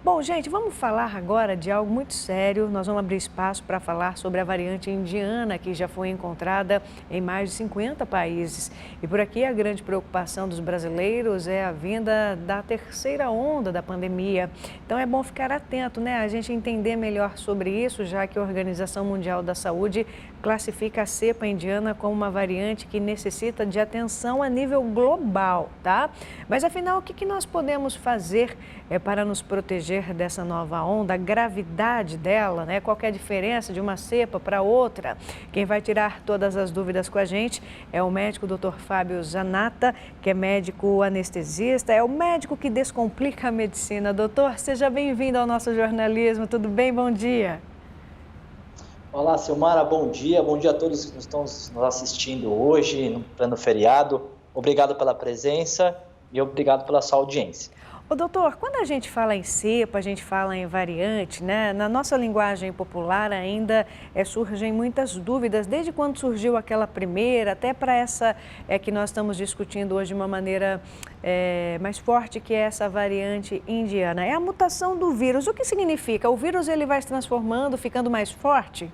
Bom, gente, vamos falar agora de algo muito sério. Nós vamos abrir espaço para falar sobre a variante indiana, que já foi encontrada em mais de 50 países. E por aqui a grande preocupação dos brasileiros é a vinda da terceira onda da pandemia. Então é bom ficar atento, né? A gente entender melhor sobre isso, já que a Organização Mundial da Saúde classifica a cepa indiana como uma variante que necessita de atenção a nível global, tá? Mas afinal, o que nós podemos fazer para nos proteger dessa nova onda, a gravidade dela, né? Qual que é a diferença de uma cepa para outra? Quem vai tirar todas as dúvidas com a gente é o médico Dr. Fábio Zanata, que é médico anestesista, é o médico que descomplica a medicina. Doutor, seja bem-vindo ao nosso jornalismo, tudo bem? Bom dia. Olá, Silmara, bom dia a todos que estão nos assistindo hoje, no plano feriado. Obrigado pela presença e obrigado pela sua audiência. Ô, doutor, quando a gente fala em cepa, a gente fala em variante, né? Na nossa linguagem popular ainda surgem muitas dúvidas, desde quando surgiu aquela primeira, até para essa que nós estamos discutindo hoje de uma maneira mais forte, que é essa variante indiana. É a mutação do vírus. O que significa? O vírus ele vai se transformando, ficando mais forte?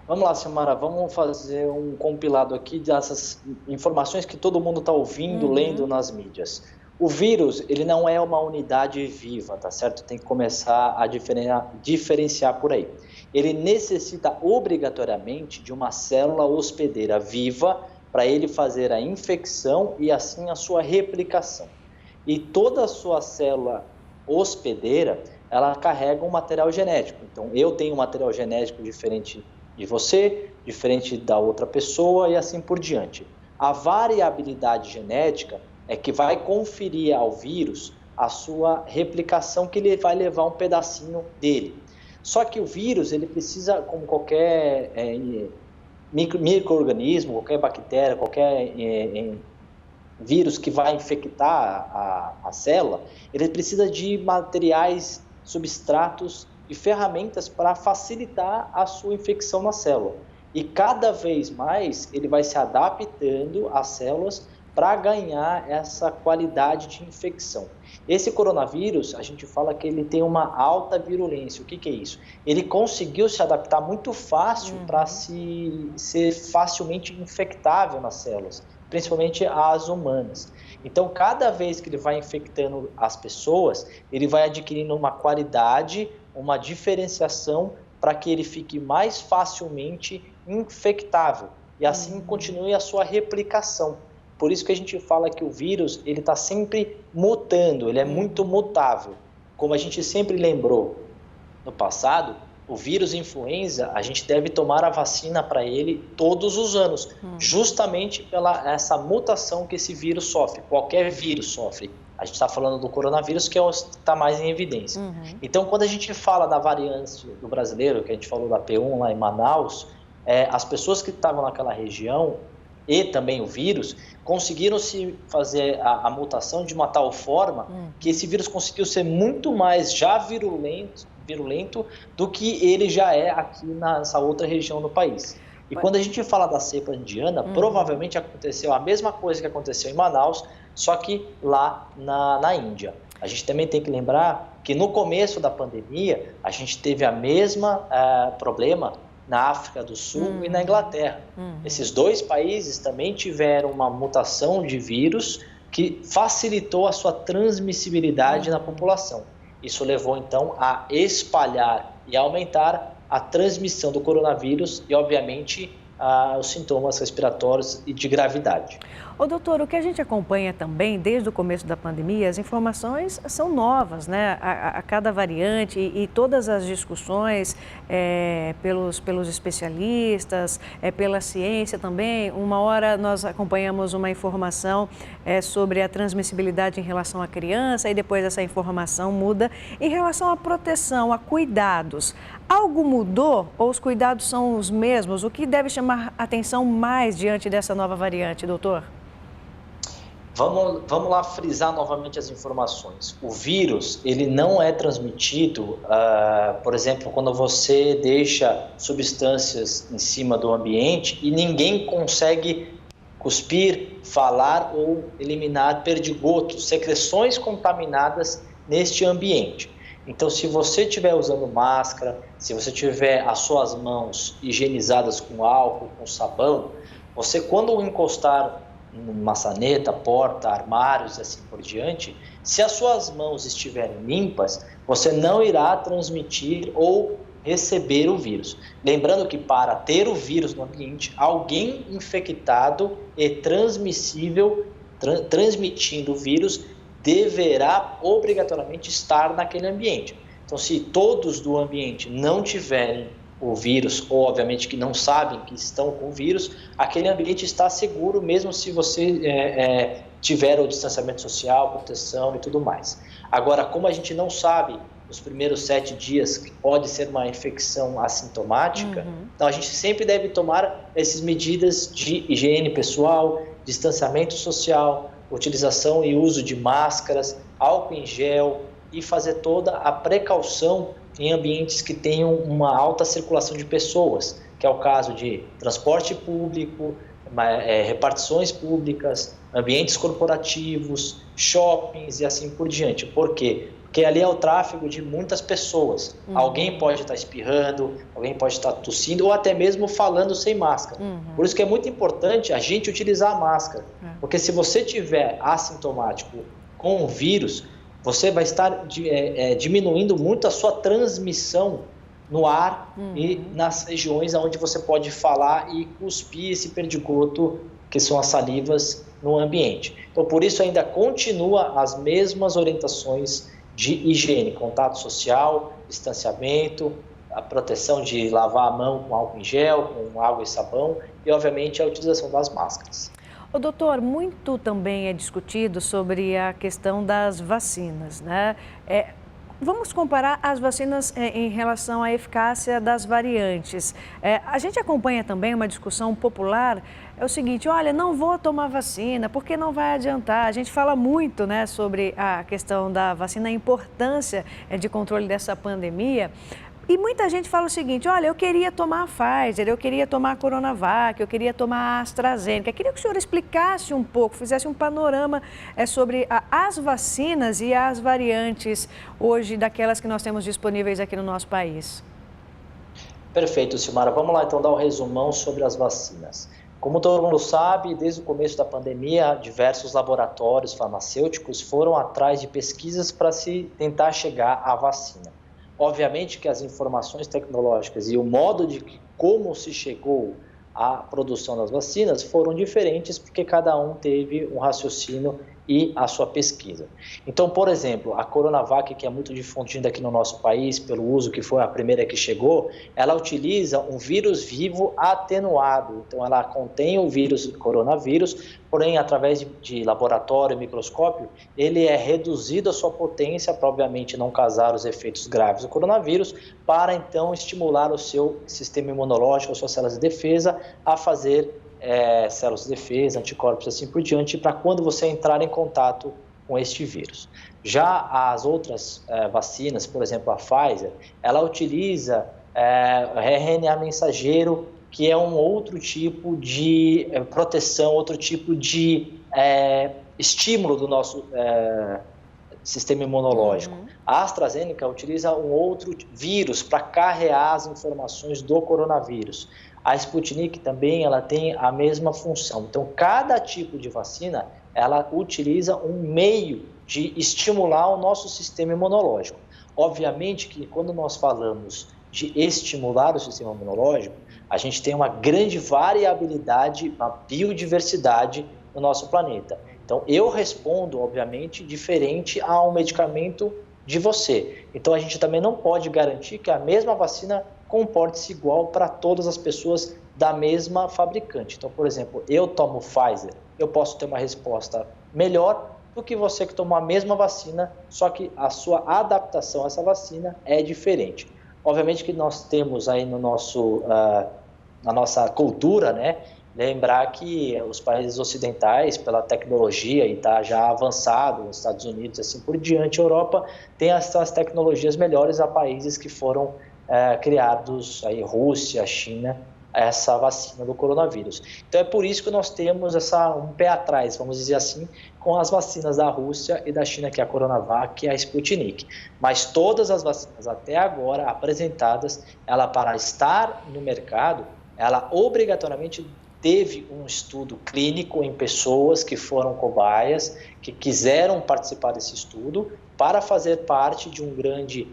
Vamos lá, Silmara, vamos fazer um compilado aqui dessas informações que todo mundo está ouvindo, lendo nas mídias. O vírus, ele não é uma unidade viva, tá certo? Tem que começar a diferenciar por aí. Ele necessita obrigatoriamente de uma célula hospedeira viva para ele fazer a infecção e assim a sua replicação. E toda a sua célula hospedeira, ela carrega um material genético. Então, eu tenho um material genético diferente de você, diferente da outra pessoa e assim por diante. A variabilidade genética é que vai conferir ao vírus a sua replicação, que ele vai levar um pedacinho dele. Só que o vírus, ele precisa, como qualquer micro-organismo, qualquer bactéria, qualquer vírus que vai infectar a célula, ele precisa de materiais, substratos e ferramentas para facilitar a sua infecção na célula. E cada vez mais ele vai se adaptando às células para ganhar essa qualidade de infecção. Esse coronavírus, a gente fala que ele tem uma alta virulência. O que é isso? Ele conseguiu se adaptar muito fácil para ser facilmente infectável nas células, principalmente as humanas. Então, cada vez que ele vai infectando as pessoas, ele vai adquirindo uma qualidade, uma diferenciação para que ele fique mais facilmente infectável e assim continue a sua replicação. Por isso que a gente fala que o vírus ele está sempre mutando, ele é muito mutável. Como a gente sempre lembrou no passado, o vírus influenza, a gente deve tomar a vacina para ele todos os anos, justamente pela essa mutação que esse vírus sofre, qualquer vírus sofre. A gente está falando do coronavírus, que está mais em evidência. Então, quando a gente fala da variante do brasileiro, que a gente falou da P1 lá em Manaus, as pessoas que estavam naquela região e também o vírus conseguiram se fazer a mutação de uma tal forma que esse vírus conseguiu ser muito mais já virulento do que ele já é aqui nessa outra região do país. E quando a gente fala da cepa indiana, provavelmente aconteceu a mesma coisa que aconteceu em Manaus, só que lá na Índia. A gente também tem que lembrar que no começo da pandemia, a gente teve a mesma problema na África do Sul e na Inglaterra. Esses dois países também tiveram uma mutação de vírus que facilitou a sua transmissibilidade na população. Isso levou, então, a espalhar e aumentar a transmissão do coronavírus e, obviamente, os sintomas respiratórios e de gravidade. Ô, doutor, o que a gente acompanha também desde o começo da pandemia, as informações são novas, né? A cada variante e todas as discussões pelos especialistas, pela ciência também. Uma hora nós acompanhamos uma informação sobre a transmissibilidade em relação à criança e depois essa informação muda. Em relação à proteção, a cuidados, algo mudou ou os cuidados são os mesmos? O que deve chamar atenção mais diante dessa nova variante, doutor? Vamos lá frisar novamente as informações. O vírus, ele não é transmitido, por exemplo, quando você deixa substâncias em cima do ambiente e ninguém consegue cuspir, falar ou eliminar perdigotos, secreções contaminadas neste ambiente. Então, se você estiver usando máscara, se você tiver as suas mãos higienizadas com álcool, com sabão, você, quando encostar em maçaneta, porta, armários e assim por diante, se as suas mãos estiverem limpas, você não irá transmitir ou receber o vírus. Lembrando que para ter o vírus no ambiente, alguém infectado e transmissível, transmitindo o vírus, deverá obrigatoriamente estar naquele ambiente. Então, se todos do ambiente não tiverem o vírus, ou obviamente que não sabem que estão com o vírus, aquele ambiente está seguro, mesmo se você tiver o distanciamento social, proteção e tudo mais. Agora, como a gente não sabe nos primeiros 7 dias que pode ser uma infecção assintomática, então a gente sempre deve tomar essas medidas de higiene pessoal, distanciamento social, utilização e uso de máscaras, álcool em gel e fazer toda a precaução em ambientes que tenham uma alta circulação de pessoas, que é o caso de transporte público, repartições públicas, ambientes corporativos, shoppings e assim por diante. Por quê? Porque ali é o tráfego de muitas pessoas. Alguém pode estar espirrando, alguém pode estar tossindo ou até mesmo falando sem máscara. Por isso que é muito importante a gente utilizar a máscara. Porque se você tiver assintomático com o vírus, você vai estar diminuindo muito a sua transmissão no ar e nas regiões onde você pode falar e cuspir esse perdigoto, que são as salivas, no ambiente. Então, por isso ainda continua as mesmas orientações de higiene, contato social, distanciamento, a proteção de lavar a mão com álcool em gel, com água e sabão e, obviamente, a utilização das máscaras. O doutor, muito também é discutido sobre a questão das vacinas, né? Vamos comparar as vacinas em relação à eficácia das variantes. A gente acompanha também uma discussão popular, é o seguinte, olha, não vou tomar vacina, porque não vai adiantar. A gente fala muito, né, sobre a questão da vacina, a importância de controle dessa pandemia. E muita gente fala o seguinte, olha, eu queria tomar a Pfizer, eu queria tomar a Coronavac, eu queria tomar a AstraZeneca. Queria que o senhor explicasse um pouco, fizesse um panorama sobre as vacinas e as variantes hoje daquelas que nós temos disponíveis aqui no nosso país. Perfeito, Silmara. Vamos lá então dar um resumão sobre as vacinas. Como todo mundo sabe, desde o começo da pandemia, diversos laboratórios farmacêuticos foram atrás de pesquisas para se tentar chegar à vacina. Obviamente que as informações tecnológicas e o modo de como se chegou à produção das vacinas foram diferentes, porque cada um teve um raciocínio e a sua pesquisa. Então, por exemplo, a Coronavac, que é muito difundida aqui no nosso país, pelo uso que foi a primeira que chegou, ela utiliza um vírus vivo atenuado. Então, ela contém o vírus coronavírus, porém, através de laboratório e microscópio, ele é reduzido a sua potência para, obviamente, não causar os efeitos graves do coronavírus, para, então, estimular o seu sistema imunológico, as suas células de defesa, a fazer células de defesa, anticorpos, assim por diante, para quando você entrar em contato com este vírus. Já as outras vacinas, por exemplo, a Pfizer, ela utiliza RNA mensageiro, que é um outro tipo de proteção, outro tipo de estímulo do nosso sistema imunológico. A AstraZeneca utiliza um outro vírus para carregar as informações do coronavírus. A Sputnik também ela tem a mesma função. Então, cada tipo de vacina, ela utiliza um meio de estimular o nosso sistema imunológico. Obviamente que quando nós falamos de estimular o sistema imunológico, a gente tem uma grande variabilidade, uma biodiversidade no nosso planeta. Então, eu respondo, obviamente, diferente a um medicamento de você. Então, a gente também não pode garantir que a mesma vacina comporte-se igual para todas as pessoas da mesma fabricante. Então, por exemplo, eu tomo Pfizer, eu posso ter uma resposta melhor do que você que tomou a mesma vacina, só que a sua adaptação a essa vacina é diferente. Obviamente que nós temos aí no nosso, na nossa cultura, né, lembrar que os países ocidentais, pela tecnologia e está já avançado, os Estados Unidos assim por diante, a Europa tem as tecnologias melhores a países que foram criados aí, Rússia, China essa vacina do coronavírus. Então é por isso que nós temos um pé atrás, vamos dizer assim, com as vacinas da Rússia e da China, que é a Coronavac e a Sputnik. Mas todas as vacinas até agora apresentadas, ela para estar no mercado, ela obrigatoriamente teve um estudo clínico em pessoas que foram cobaias, que quiseram participar desse estudo para fazer parte de um grande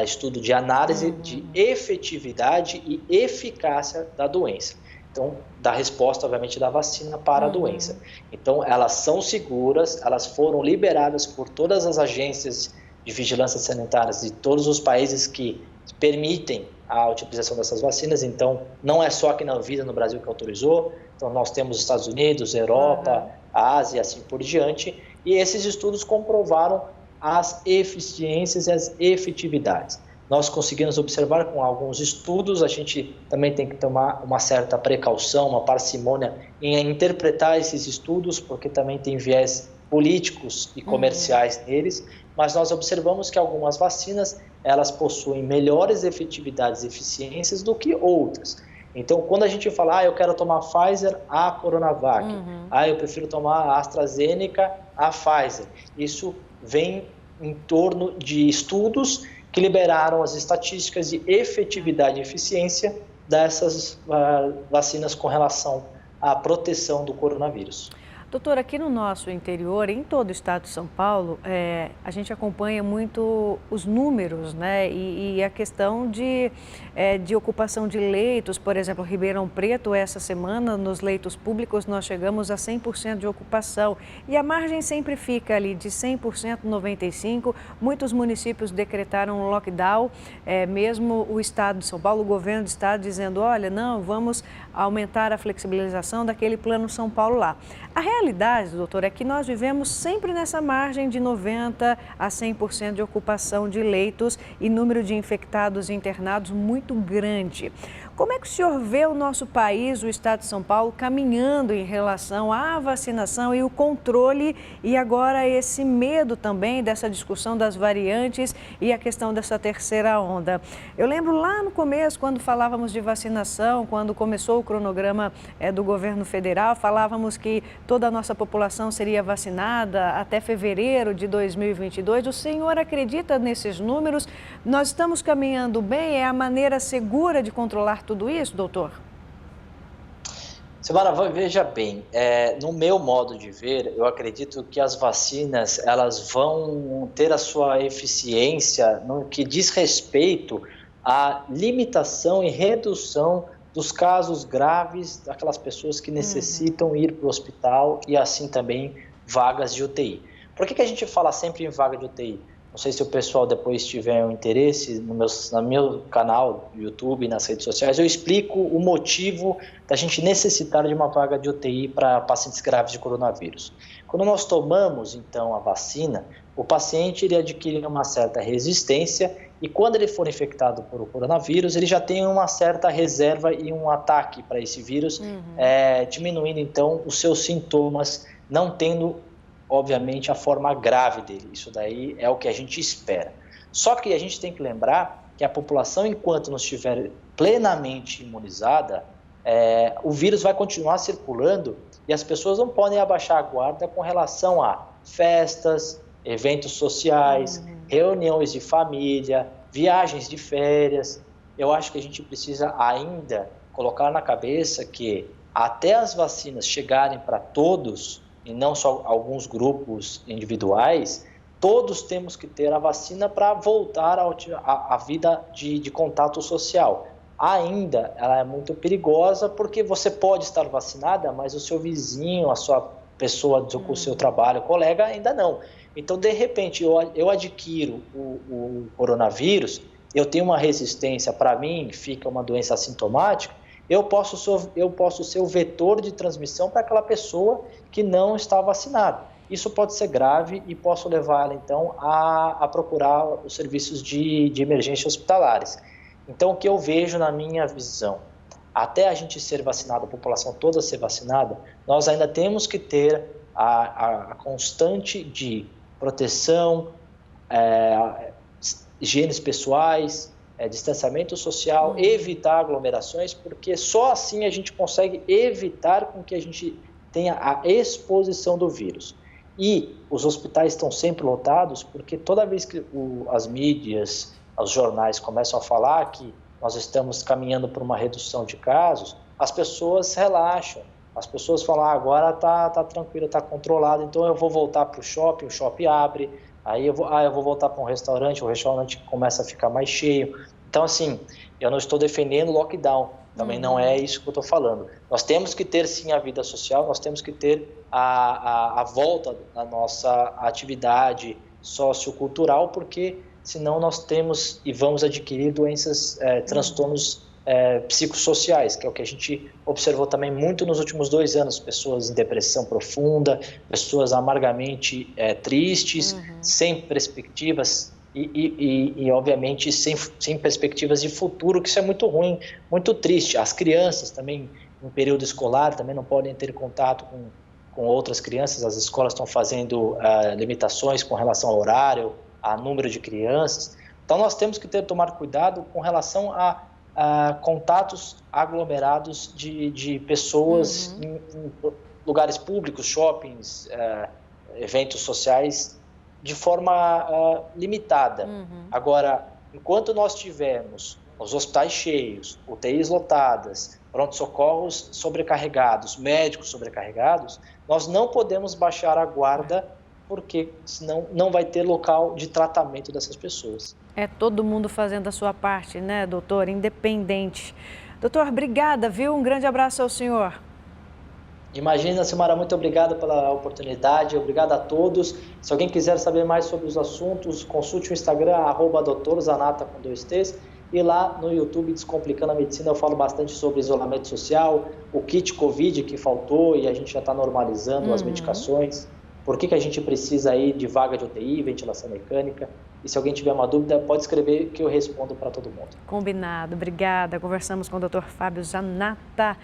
estudo de análise de efetividade e eficácia da doença. Então, da resposta, obviamente, da vacina para a doença. Então, elas são seguras, elas foram liberadas por todas as agências de vigilância sanitária de todos os países que permitem a utilização dessas vacinas. Então, não é só aqui na Anvisa, no Brasil, que autorizou. Então, nós temos Estados Unidos, Europa, Ásia, assim por diante. E esses estudos comprovaram as eficiências e as efetividades. Nós conseguimos observar com alguns estudos, a gente também tem que tomar uma certa precaução, uma parcimônia em interpretar esses estudos, porque também tem viés políticos e comerciais neles, mas nós observamos que algumas vacinas, elas possuem melhores efetividades e eficiências do que outras. Então, quando a gente fala, eu quero tomar Pfizer, a Coronavac, eu prefiro tomar a AstraZeneca, a Pfizer, isso vem em torno de estudos que liberaram as estatísticas de efetividade e eficiência dessas vacinas com relação à proteção do coronavírus. Doutor, aqui no nosso interior, em todo o estado de São Paulo, a gente acompanha muito os números, né? E a questão de ocupação de leitos, por exemplo, Ribeirão Preto, essa semana, nos leitos públicos, nós chegamos a 100% de ocupação. E a margem sempre fica ali de 100%, 95%. Muitos municípios decretaram um lockdown, mesmo o estado de São Paulo, o governo do estado dizendo, olha, não, vamos aumentar a flexibilização daquele plano São Paulo lá. A realidade, doutor, é que nós vivemos sempre nessa margem de 90% a 100% de ocupação de leitos e número de infectados e internados muito grande. Como é que o senhor vê o nosso país, o estado de São Paulo, caminhando em relação à vacinação e o controle e agora esse medo também dessa discussão das variantes e a questão dessa terceira onda? Eu lembro lá no começo, quando falávamos de vacinação, quando começou o cronograma do governo federal, falávamos que toda a nossa população seria vacinada até fevereiro de 2022. O senhor acredita nesses números? Nós estamos caminhando bem? É a maneira segura de controlar tudo isso, doutor? Silvana, veja bem, no meu modo de ver, eu acredito que as vacinas elas vão ter a sua eficiência no que diz respeito à limitação e redução dos casos graves daquelas pessoas que necessitam ir para o hospital e assim também vagas de UTI. Por que a gente fala sempre em vaga de UTI? Não sei se o pessoal depois tiver um interesse no meu canal do YouTube e nas redes sociais, eu explico o motivo da gente necessitar de uma vaga de UTI para pacientes graves de coronavírus. Quando nós tomamos, então, a vacina, o paciente ele adquire uma certa resistência e quando ele for infectado por o coronavírus, ele já tem uma certa reserva e um ataque para esse vírus, diminuindo, então, os seus sintomas, não tendo obviamente, a forma grave dele. Isso daí é o que a gente espera. Só que a gente tem que lembrar que a população, enquanto não estiver plenamente imunizada, o vírus vai continuar circulando e as pessoas não podem abaixar a guarda com relação a festas, eventos sociais, reuniões de família, viagens de férias. Eu acho que a gente precisa ainda colocar na cabeça que até as vacinas chegarem para todos, e não só alguns grupos individuais, todos temos que ter a vacina para voltar à vida de contato social. Ainda ela é muito perigosa porque você pode estar vacinada, mas o seu vizinho, a sua pessoa do seu trabalho, colega, ainda não. Então, de repente, eu adquiro o coronavírus, eu tenho uma resistência, para mim, fica uma doença assintomática, eu posso ser o vetor de transmissão para aquela pessoa que não está vacinada. Isso pode ser grave e posso levá-la, então, a procurar os serviços de emergência hospitalares. Então, o que eu vejo na minha visão, até a gente ser vacinado, a população toda ser vacinada, nós ainda temos que ter a constante de proteção, higienes pessoais, distanciamento social, evitar aglomerações, porque só assim a gente consegue evitar com que a gente tenha a exposição do vírus. E os hospitais estão sempre lotados porque toda vez que as mídias, os jornais começam a falar que nós estamos caminhando para uma redução de casos, as pessoas relaxam. As pessoas falam, agora tá tranquilo, tá controlado, então eu vou voltar para o shopping abre, aí eu vou voltar para um restaurante, o restaurante começa a ficar mais cheio. Então, assim, eu não estou defendendo o lockdown, também não é isso que eu estou falando. Nós temos que ter, sim, a vida social, nós temos que ter a volta da nossa atividade sociocultural, porque senão nós temos e vamos adquirir doenças, transtornos psicossociais, que é o que a gente observou também muito nos últimos 2 anos, pessoas em depressão profunda, pessoas amargamente tristes, sem perspectivas e obviamente sem perspectivas de futuro, que isso é muito ruim, muito triste. As crianças também, em período escolar, também não podem ter contato com outras crianças, as escolas estão fazendo limitações com relação ao horário, a número de crianças, então nós temos que tomar cuidado com relação a contatos aglomerados de pessoas em lugares públicos, shoppings, eventos sociais, de forma limitada. Agora, enquanto nós tivermos os hospitais cheios, UTIs lotadas, pronto-socorros sobrecarregados, médicos sobrecarregados, nós não podemos baixar a guarda, porque senão não vai ter local de tratamento dessas pessoas. É todo mundo fazendo a sua parte, né, doutor? Independente. Doutor, obrigada, viu? Um grande abraço ao senhor. Imagina, Silmara, muito obrigado pela oportunidade, obrigado a todos. Se alguém quiser saber mais sobre os assuntos, consulte o Instagram, @doutorzanata com 2 T's, e lá no YouTube, Descomplicando a Medicina, eu falo bastante sobre isolamento social, o kit Covid que faltou e a gente já está normalizando as medicações. Por que a gente precisa aí de vaga de UTI, ventilação mecânica? E se alguém tiver uma dúvida, pode escrever que eu respondo para todo mundo. Combinado, obrigada. Conversamos com o Dr. Fábio Zanata.